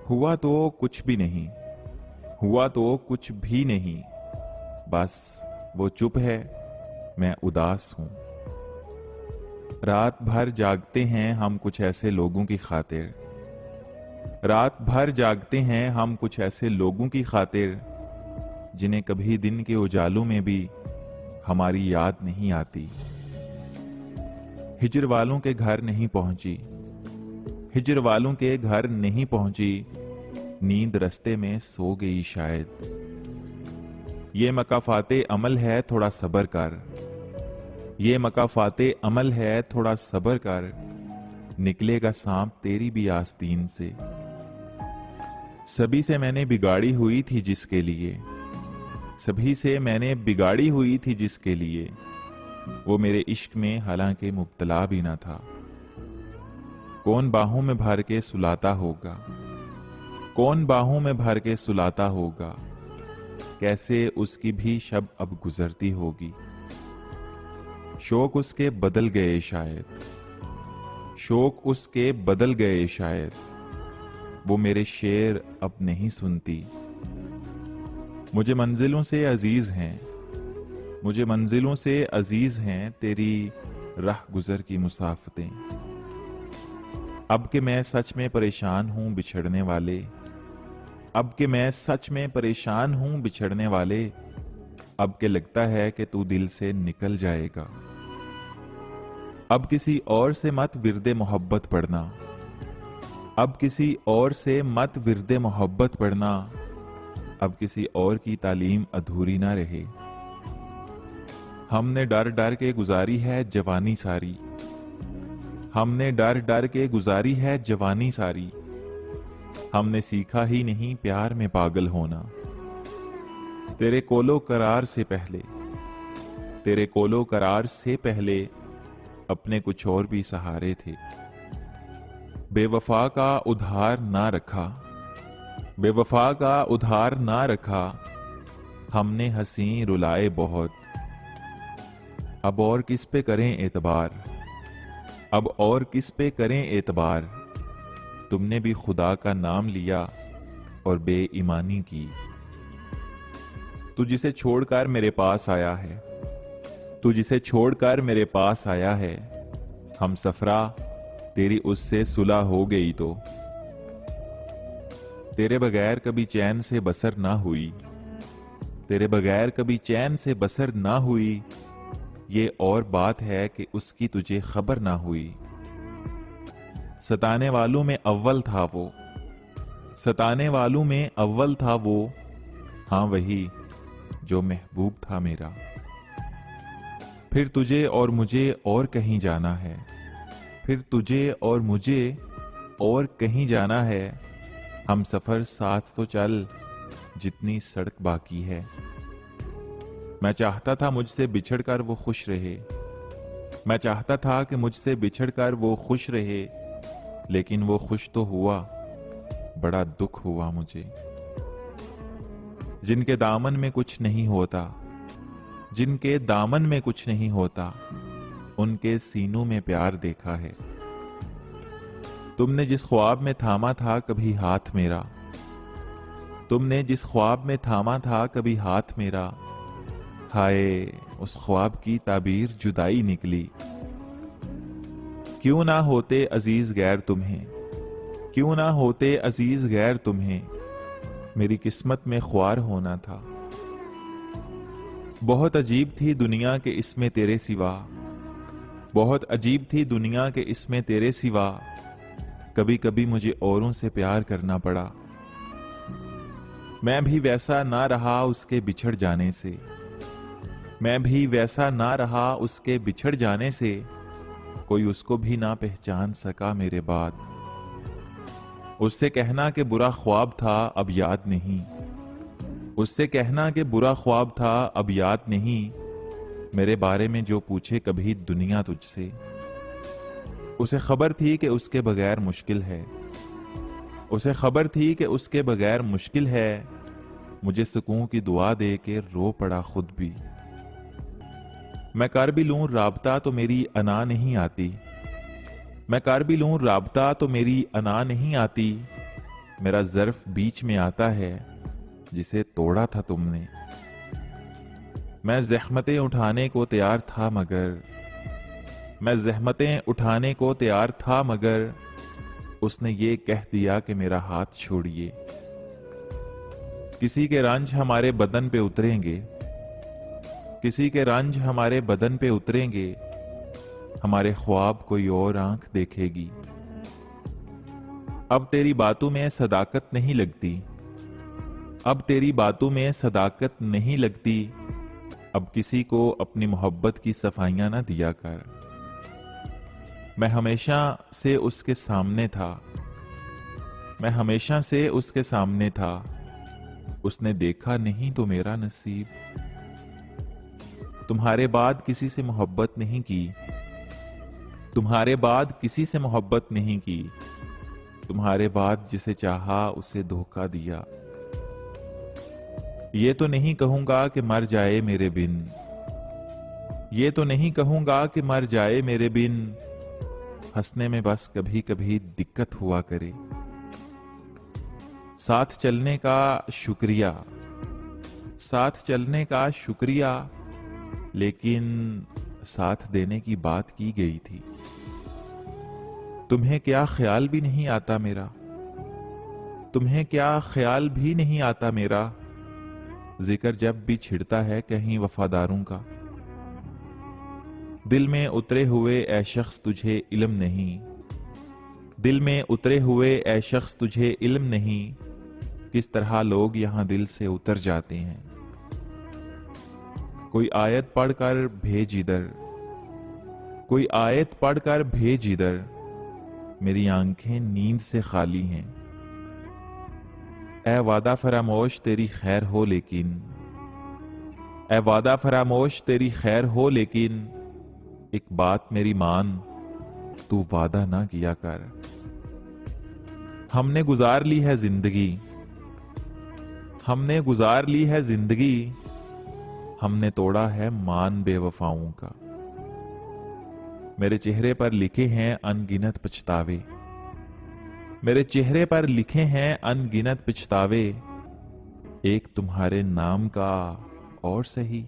हुआ तो कुछ भी नहीं, हुआ तो कुछ भी नहीं, बस वो चुप है, मैं उदास हूं। रात भर जागते हैं हम कुछ ऐसे लोगों की खातिर, रात भर जागते हैं हम कुछ ऐसे लोगों की खातिर जिन्हें कभी दिन के उजालों में भी हमारी याद नहीं आती। हिजर वालों के घर नहीं पहुंची, हिजर वालों के घर नहीं पहुंची, नींद रस्ते में सो गई शायद। ये मकाफाते अमल है थोड़ा सब्र कर, ये मकाफाते अमल है थोड़ा सब्र कर, निकलेगा सांप तेरी भी आस्तीन से। सभी से मैंने बिगाड़ी हुई थी जिसके लिए, सभी से मैंने बिगाड़ी हुई थी जिसके लिए, वो मेरे इश्क में हालांकि मुब्तला भी ना था। कौन बाहों में भर के सुलाता होगा, कौन बाहों में भर के सुलाता होगा, कैसे उसकी भी शब अब गुजरती होगी। शौक उसके बदल गए शायद, शौक उसके बदल गए शायद, वो मेरे शेर अब नहीं सुनती। मुझे मंजिलों से अजीज हैं, मुझे मंजिलों से अजीज हैं तेरी राह गुजर की मुसाफतें। अब कि मैं सच में परेशान हूं बिछड़ने वाले, अब कि मैं सच में परेशान हूं बिछड़ने वाले, अब के लगता है कि तू दिल से निकल जाएगा। अब किसी और से मत विरदे मोहब्बत पढ़ना, अब किसी और से मत विरदे मोहब्बत पढ़ना, अब किसी और की तालीम अधूरी ना रहे। हमने डर डर के गुजारी है जवानी सारी, हमने डर डर के गुजारी है जवानी सारी, हमने सीखा ही नहीं प्यार में पागल होना। तेरे कोलो करार से पहले, तेरे कोलो करार से पहले अपने कुछ और भी सहारे थे। बेवफा का उधार ना रखा, बेवफा का उधार ना रखा, हमने हंसी रुलाए बहुत। अब और किस पे करें एतबार, अब और किस पे करें एतबार, तुमने भी खुदा का नाम लिया और बेईमानी की। तू जिसे छोड़कर मेरे पास आया है, तू जिसे छोड़कर मेरे पास आया है, हम सफरा तेरी उससे सुलह हो गई तो। तेरे बगैर कभी चैन से बसर ना हुई, तेरे बगैर कभी चैन से बसर ना हुई, ये और बात है कि उसकी तुझे खबर ना हुई। सताने वालों में अव्वल था वो, सताने वालों में अव्वल था वो, हाँ वही जो महबूब था मेरा। फिर तुझे और मुझे और कहीं जाना है, फिर तुझे और मुझे और कहीं जाना है, हम सफर साथ तो चल जितनी सड़क बाकी है। मैं चाहता था मुझसे बिछड़कर वो खुश रहे, मैं चाहता था कि मुझसे बिछड़कर वो खुश रहे, लेकिन वो खुश तो हुआ, बड़ा दुख हुआ मुझे। जिनके दामन में कुछ नहीं होता, जिनके दामन में कुछ नहीं होता, उनके सीनों में प्यार देखा है। तुमने जिस ख्वाब में थामा था कभी हाथ मेरा, तुमने जिस ख्वाब में थामा था कभी हाथ मेरा, हाय उस ख्वाब की ताबीर जुदाई निकली। क्यों ना होते अजीज गैर तुम्हें, क्यों ना होते अजीज गैर तुम्हें, मेरी किस्मत में ख्वार होना था। बहुत अजीब थी दुनिया के इसमें तेरे सिवा, बहुत अजीब थी दुनिया के इसमें तेरे सिवा, कभी कभी मुझे औरों से प्यार करना पड़ा। मैं भी वैसा ना रहा उसके बिछड़ जाने से, मैं भी वैसा ना रहा उसके बिछड़ जाने से, कोई उसको भी ना पहचान सका मेरे बाद। उससे कहना कि बुरा ख्वाब था अब याद नहीं, उससे कहना कि बुरा ख्वाब था अब याद नहीं, मेरे बारे में जो पूछे कभी दुनिया तुझसे। उसे खबर थी कि उसके बगैर मुश्किल है, उसे खबर थी कि उसके बगैर मुश्किल है, मुझे सुकून की दुआ दे के रो पड़ा खुद भी। मैं कर भी लूं राबता तो मेरी अना नहीं आती, मैं कर भी लूं राबता तो मेरी अना नहीं आती, मेरा ज़र्फ बीच में आता है जिसे तोड़ा था तुमने। मैं ज़हमतें उठाने को तैयार था मगर, मैं ज़हमतें उठाने को तैयार था मगर उसने ये कह दिया कि मेरा हाथ छोड़िए। किसी के रंज हमारे बदन पे उतरेंगे, किसी के रंज हमारे बदन पे उतरेंगे, हमारे ख्वाब कोई और आंख देखेगी। अब तेरी बातों में सदाकत नहीं लगती, अब तेरी बातों में सदाकत नहीं लगती। अब किसी को अपनी मोहब्बत की सफाइयां ना दिया कर। मैं हमेशा से उसके सामने था, मैं हमेशा से उसके सामने था। उसने देखा नहीं तो मेरा नसीब। तुम्हारे बाद किसी से मोहब्बत नहीं की, तुम्हारे बाद किसी से मोहब्बत नहीं की। तुम्हारे बाद जिसे चाहा उसे धोखा दिया। ये तो नहीं कहूंगा कि मर जाए मेरे बिन, ये तो नहीं कहूंगा कि मर जाए मेरे बिन। हंसने में बस कभी कभी दिक्कत हुआ करे। साथ चलने का शुक्रिया, साथ चलने का शुक्रिया, लेकिन साथ देने की बात की गई थी। तुम्हें क्या ख्याल भी नहीं आता मेरा, तुम्हें क्या ख्याल भी नहीं आता मेरा। जिक्र जब भी छिड़ता है कहीं वफादारों का। दिल में उतरे हुए ए शख्स तुझे इल्म नहीं, दिल में उतरे हुए ए शख्स तुझे इल्म नहीं। किस तरह लोग यहां दिल से उतर जाते हैं। कोई आयत पढ़कर भेज इधर, कोई आयत पढ़कर भेज इधर। मेरी आंखें नींद से खाली हैं। ए वादा फरामोश तेरी खैर हो लेकिन, ए वादा फरामोश तेरी खैर हो लेकिन। एक बात मेरी मान, तू वादा ना किया कर। हमने गुजार ली है जिंदगी, हमने गुजार ली है जिंदगी। हमने तोड़ा है मान बेवफाओं का। मेरे चेहरे पर लिखे हैं अनगिनत पछतावे, मेरे चेहरे पर लिखे हैं अनगिनत पछतावे। एक तुम्हारे नाम का और सही।